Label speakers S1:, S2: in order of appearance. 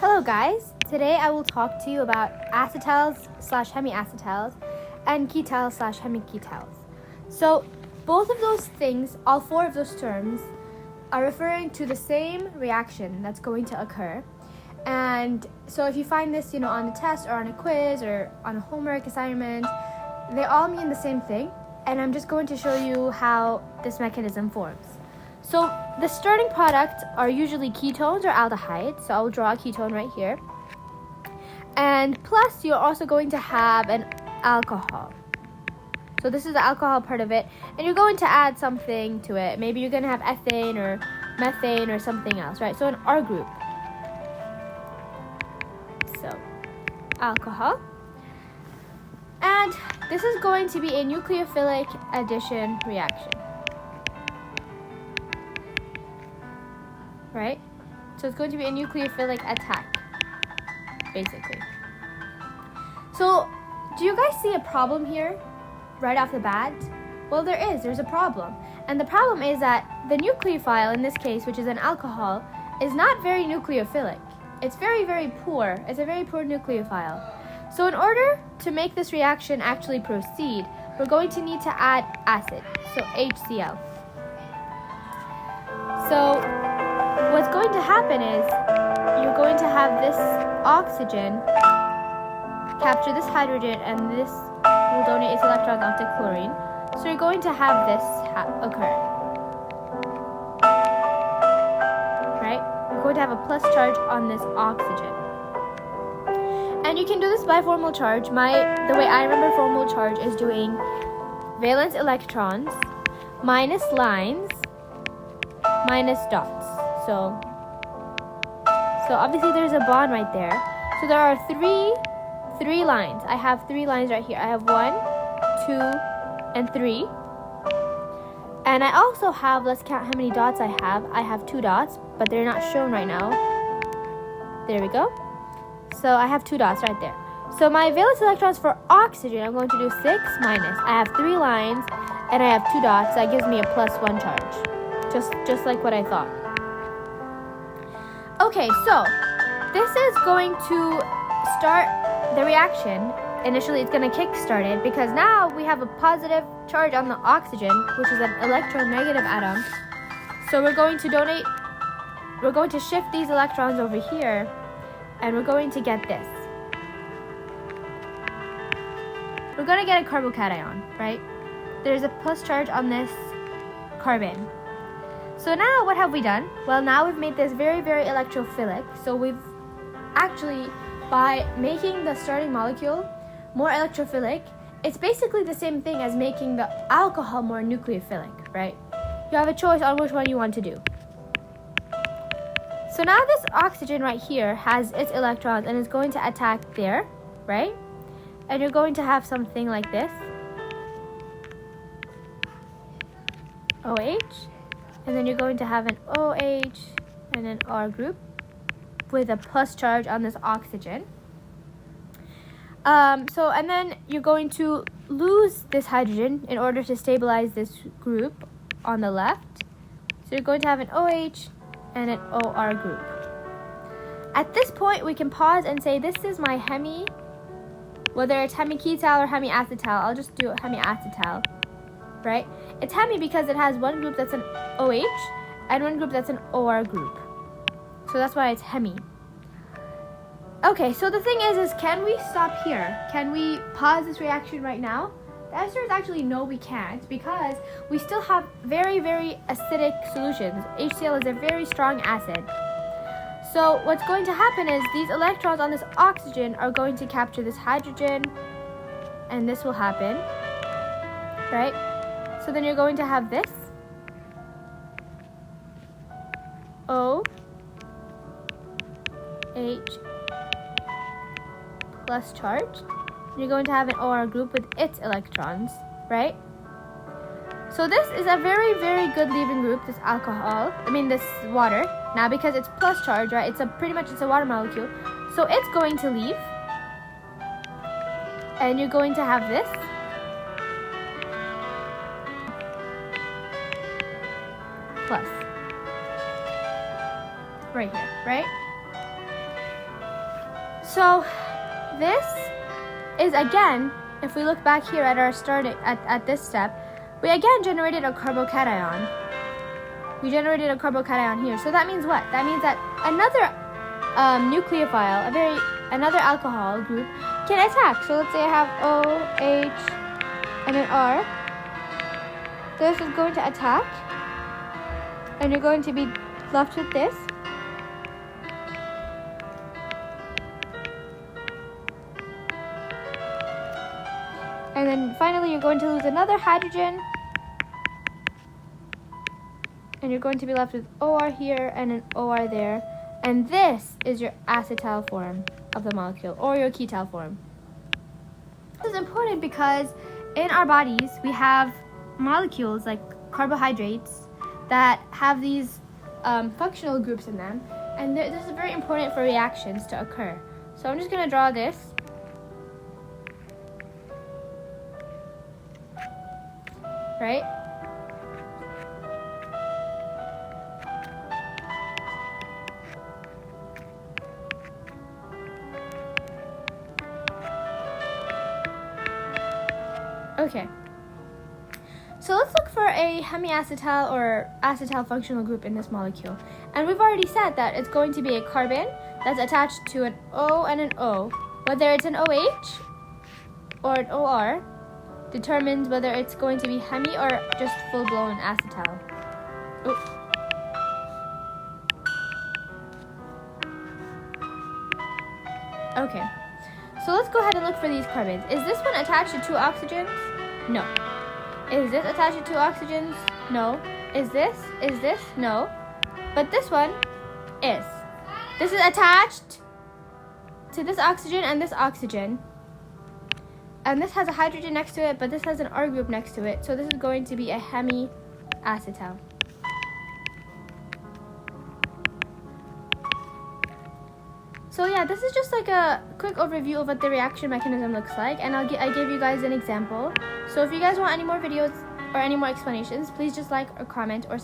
S1: Hello guys, today I will talk to you about acetals slash hemiacetals and ketals slash hemiketals. So both of those things, all four of those terms, are referring to the same reaction that's going to occur. And so if you find this, on a test or on a quiz or on a homework assignment, they all mean the same thing. And I'm just going to show you how this mechanism forms. So the starting product are usually ketones or aldehydes. So I'll draw a ketone right here. And plus you're also going to have an alcohol. So this is the alcohol part of it. And you're going to add something to it. Maybe you're going to have ethane or methane or something else, right? So an R group. So alcohol. And this is going to be a nucleophilic addition reaction. Right? So it's going to be a nucleophilic attack, basically. So, do you guys see a problem here right off the bat? Well, there's a problem. And the problem is that the nucleophile, in this case, which is an alcohol, is not very nucleophilic. It's very, very poor. It's a very poor nucleophile. So in order to make this reaction actually proceed, we're going to need to add acid, so HCl. So what's going to happen is you're going to have this oxygen capture this hydrogen, and this will donate its electrons off to chlorine. So you're going to have this occur. Right? You're going to have a plus charge on this oxygen. And you can do this by formal charge. The way I remember formal charge is doing valence electrons minus lines minus dots. So obviously there's a bond right there. So there are three lines. I have 3 lines right here. I have 1, 2, and 3. And I also have, let's count how many dots I have. I have 2 dots, but they're not shown right now. There we go. So I have 2 dots right there. So my valence electrons for oxygen, I'm going to do 6 minus. I have 3 lines, and I have 2 dots. That gives me a +1 charge. Just like what I thought. Okay, so this is going to start the reaction. Initially, it's going to kickstart it because now we have a positive charge on the oxygen, which is an electronegative atom. So we're going to shift these electrons over here, and we're going to get this. We're going to get a carbocation, right? There's a plus charge on this carbon. So now what have we done? Well, now we've made this very, very electrophilic. So we've actually, by making the starting molecule more electrophilic, it's basically the same thing as making the alcohol more nucleophilic, right? You have a choice on which one you want to do. So now this oxygen right here has its electrons and is going to attack there, right? And you're going to have something like this. OH. And then you're going to have an OH and an R group with a plus charge on this oxygen. And then you're going to lose this hydrogen in order to stabilize this group on the left. So you're going to have an OH and an OR group. At this point, we can pause and say, this is my hemi, whether it's hemiketal or hemiacetal. I'll just do hemiacetal, right? It's hemi because it has one group that's an OH and one group that's an OR group. So that's why it's hemi. Okay, so the thing is can we stop here? Can we pause this reaction right now? The answer is actually no, we can't, because we still have very, very acidic solutions. HCl is a very strong acid. So what's going to happen is these electrons on this oxygen are going to capture this hydrogen, and this will happen, right? So then you're going to have this O H plus charge. And you're going to have an OR group with its electrons, right? So this is a very, very good leaving group, this water. Now because it's plus charge, right? It's a water molecule. So it's going to leave. And you're going to have this. Plus. Right here, right? So this is, again, if we look back here at our starting at this step, we again generated a carbocation. We generated a carbocation here. So that means what? That means that another nucleophile, another alcohol group, can attack. So let's say I have OH and an R. This is going to attack, and you're going to be left with this. And then finally, you're going to lose another hydrogen, and you're going to be left with OR here and an OR there. And this is your acetal form of the molecule, or your ketal form. This is important because in our bodies, we have molecules like carbohydrates that have these functional groups in them, and this is very important for reactions to occur. So I'm just going to draw this. Right? Okay. So let's look for a hemiacetal or acetal functional group in this molecule. And we've already said that it's going to be a carbon that's attached to an O and an O. Whether it's an OH or an OR determines whether it's going to be hemi or just full-blown acetal. Oops. Okay. So let's go ahead and look for these carbons. Is this one attached to 2 oxygens? No. Is this attached to 2 oxygens? No. Is this? No. But this one is. This is attached to this oxygen and this oxygen. And this has a hydrogen next to it, but this has an R group next to it. So this is going to be a hemiacetal. So yeah, this is just like a quick overview of what the reaction mechanism looks like, and I gave you guys an example. So if you guys want any more videos or any more explanations, please just like or comment or subscribe.